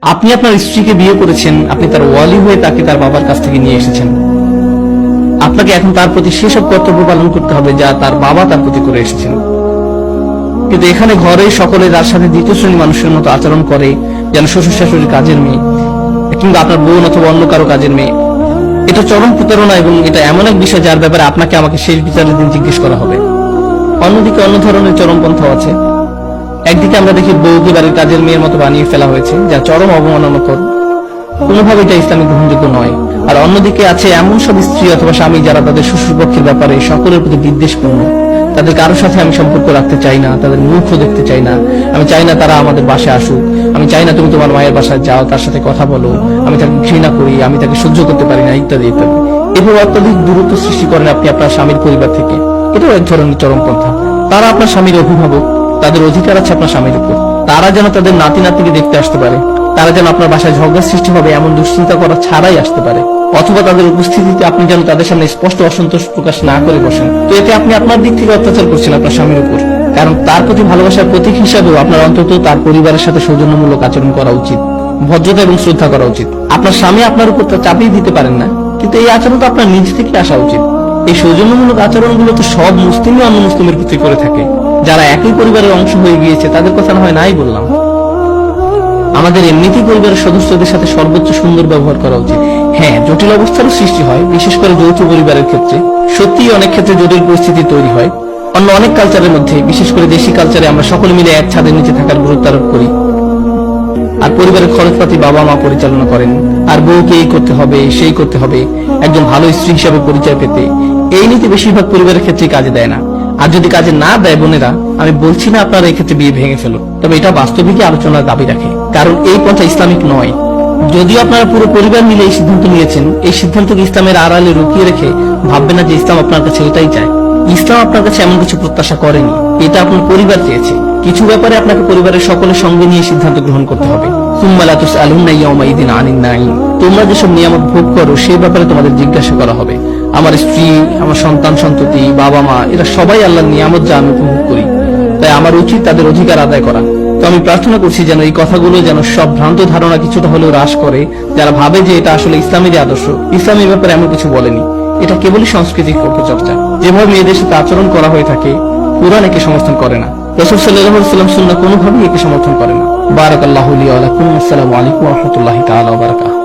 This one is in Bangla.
আপনি আপনার স্ত্রীকে বিয়ে করেছেন, আপনি তার ওয়ালি হয়ে তাকে তার বাবার কাছ থেকে নিয়ে এসেছেন। আপনাকে এখন তার প্রতি সেসব কর্তব্য পালন করতে হবে যা তার বাবা তার প্রতি করে এসেছেন। কিন্তু এখানে ঘরে সকলে তার সাথে দ্বিতীয় শ্রেণী মানুষের মতো আচরণ করে, যেন শ্বশুর শাশুড়ির কাজের মেয়ে কিংবা আপনার বোন অথবা অন্য কারো কাজের মেয়ে। এটা চরম প্রতারণা এবং এটা এমন এক বিষয় যার ব্যাপারে আপনাকে আমাকে শেষ বিচারের দিন জিজ্ঞেস করা হবে। অন্যদিকে অন্য ধরনের চরমপন্থা আছে। একদিকে আমরা দেখি বউকে বাড়ির কাজের মেয়ের মতো বানিয়ে ফেলা হয়েছে, যা চরম অবমাননাকর, কোনোভাবে এটা ইসলামিক গ্রহণযোগ্য নয়। আর অন্যদিকে আছে এমন সব স্ত্রী অথবা স্বামী যারা তাদের শ্বশুর পক্ষের ব্যাপারে সকলের প্রতি বিদ্বেষপূর্ণ। তাদের কারোর সাথে আমি সম্পর্ক রাখতে চাই না, তাদের মুখও দেখতে চাই না, আমি চাই না তারা আমাদের বাসায় আসুক, আমি চাই না তুমি তোমার মায়ের বাসায় যাও, তার সাথে কথা বলো, আমি তাকে ঘৃণা করি, আমি তাকে সহ্য করতে পারি না, ইত্যাদি ইত্যাদি। এভাবে অত্যধিক দূরত্ব সৃষ্টি করেন আপনি আপনার স্বামীর পরিবার থেকে। এটাও এক ধরনের চরমপন্থা। তারা আপনার স্বামীর অভিভাবক, তাদের অধিকার আছে আপনার স্বামীর উপর। তারা যেন তাদের নাতি নাতনিকে দেখতে আসতে পারে, তারা যেন আপনার বাসায় ঝগড়া সৃষ্টি হবে এমন দুশ্চিন্তা করা ছাড়াই আসতে পারে, অথবা তাদের উপস্থিতিতে আপনি যেন তাদের সামনে স্পষ্ট অসন্তোষ প্রকাশ না করে বসেন। তো এতে আপনি আপনার দিক থেকে অত্যাচার করছেন আপনার স্বামীর উপর। কারণ তার প্রতি ভালোবাসার প্রতীক হিসাবেও আপনার অন্তত তার পরিবারের সাথে সৌজন্যমূলক আচরণ করা উচিত, ভদ্রতা এবং শ্রদ্ধা করা উচিত। আপনার স্বামী আপনার উপর তা চাপিয়ে দিতে পারেন না, কিন্তু এই আচরণ তো আপনার নিজ থেকে আসা উচিত। এই সৌজন্যমূলক আচরণগুলো তো সব মুসলিমই অন্য মুসলিমের প্রতি করে থাকে। যারা একই পরিবারের অংশ হয়ে গিয়েছে তাদের কথা না হয় নাই বললাম। আমাদের এমনিতেই পরিবারের সদস্যদের সাথে সর্বোচ্চ সুন্দর ব্যবহার করা উচিত। হ্যাঁ, জটিল অবস্থারও সৃষ্টি হয়, বিশেষ করে যৌথ পরিবারের ক্ষেত্রে। সত্যিই অনেক ক্ষেত্রে জটিল পরিস্থিতি তৈরি হয়। অন্য অনেক কালচারের মধ্যে, বিশেষ করে দেশি কালচারে, আমরা সকলে মিলে এক ছাদের নিচে থাকার গুরুত্ব আরোপ করি। আর পরিবারের খরচপাতি বাবা মা পরিচালনা করেন। আর বউকে এই করতে হবে, সেই করতে হবে, একজন ভালো স্ত্রী হিসাবে পরিচয় পেতে। এই নীতি বেশিরভাগ পরিবারের ক্ষেত্রে কাজে দেয় না। আর যদি কাজে না দেয় বোনেরা, আমি বলছি না আপনারা এই ক্ষেত্রে বিয়ে ভেঙে ফেলো, তবে এটা বাস্তবিকই আলোচনার দাবি রাখে, কারণ এই পন্থা ইসলামিক নয়। যদিও আপনারা পুরো পরিবার মিলে এই সিদ্ধান্ত নিয়েছেন, এই সিদ্ধান্তকে ইসলামের আড়ালে লুকিয়ে রেখে ভাববেন না যে ইসলাম আপনার কাছে এটাই চায়। ইসলাম আপনার কাছে এমন কিছু প্রত্যাশা করেনি, এটা আপনার পরিবার চেয়েছে। কিছু ব্যাপারে আপনাকে পরিবারের সকলের সঙ্গে নিয়ে সিদ্ধান্ত গ্রহণ করতে হবে। তোমরা যেসব নিয়ামত ভোগ করো সেই ব্যাপারে তোমাদের জিজ্ঞাসা করা হবে। আমার স্ত্রী, আমার সন্তান সন্ততি, বাবা মা, এরা সবাই আল্লাহর নিয়ামত যা আমি উপভোগ করি, তাই আমার উচিত তাদের অধিকার আদায় করা। তো আমি প্রার্থনা করছি যেন এই কথাগুলো যেন সব ভ্রান্ত ধারণা কিছুটা হলেও হ্রাস করে, যারা ভাবে যে এটা আসলে ইসলামেরই আদর্শ। ইসলামের ব্যাপারে এমন কিছু বলেনি, এটা কেবলই সাংস্কৃতিক অপচর্চা। যেভাবে মেয়েদের সাথে আচরণ করা হয়ে থাকে, কুরআন একে সমর্থন করে না, রাসূল সাল্লাল্লাহু আলাইহি ওয়াসাল্লাম সুন্নাহ কোনোভাবেই একে সমর্থন করে না। বারাকাল্লাহু লি ওয়া লাকুম। আসসালামু আলাইকুম ওয়া রাহমাতুল্লাহি তাআলা ওয়া বারাকাতুহু।